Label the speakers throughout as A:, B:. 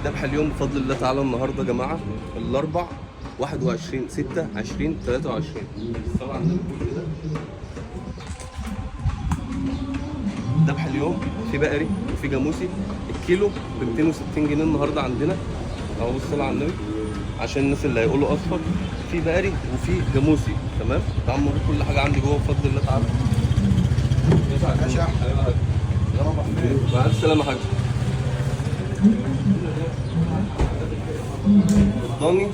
A: ذبح اليوم بفضل الله تعالى النهارده يا جماعه الاربع 21/6/2023. الصلاة على النبي كده. ذبح اليوم في بقري وفي جاموسي، الكيلو ب 260 جنيه النهارده عندنا اهو. بالصلاة على النبي عشان الناس اللي هيقولوا اصفر، في بقري وفي جاموسي. تمام، تعالوا نوريك كل حاجه عندي جوه بفضل الله تعالى. ماشي يا احمد. مع السلامه يا حاج. الضاني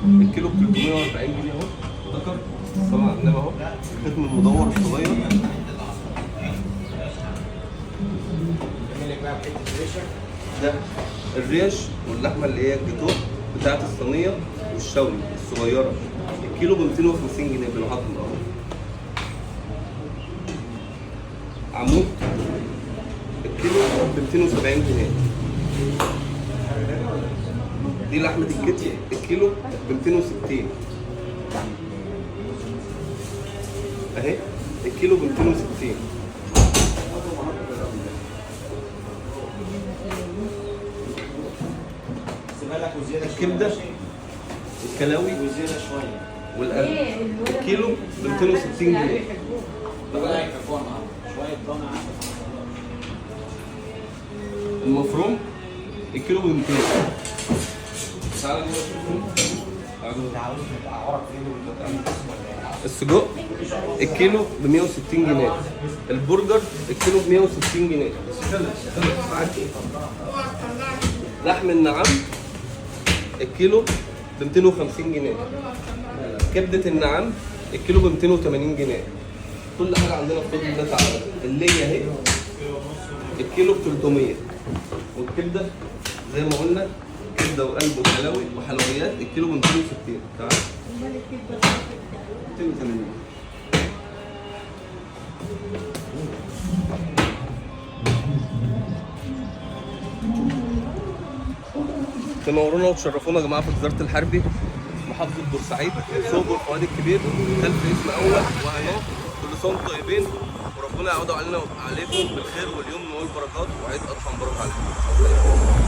A: الكيلو ب 340 جنيه اهو. ذكر الصلاة على النبي اهو. الختم المدور الصغير. ده الريش واللحمه اللي هي الجاتوه بتاعت الصينيه والشوي الصغيره، الكيلو ب 250 جنيه بالعظم اهو. عمود الكيلو ب 270 جنيه. دي لحمه الكتف الكيلو ب 260 اهي، الكيلو ب 260. الكبده الكلاوي والقلب الكيلو ب 260 جنيه. المفروم الكيلو ب 200. السجق الكيلو ب 160 جنيه. البرجر الكيلو ب 160 جنيه. لحم النعام الكيلو ب 250 جنيه. كبدة النعام الكيلو ب 280 جنيه. كل حاجة عندنا بفضل الله تعالى. اللية اهي الكيلو ب 300. والكبدة زي ما قلنا كبدة وقلب وحلاوي وحلويات الكيلو ب 260. تمام؟ 280. تنورونا وتشرفونا يا جماعه في وزاره الحربي محافظه بورسعيد صوب الفؤاد الكبير خلف اسم اول وهناك. كل سنه وانتم طيبين وربنا يعود علينا وعليكم بالخير واليمن والبركات وعيد اضحى مبارك عليكم.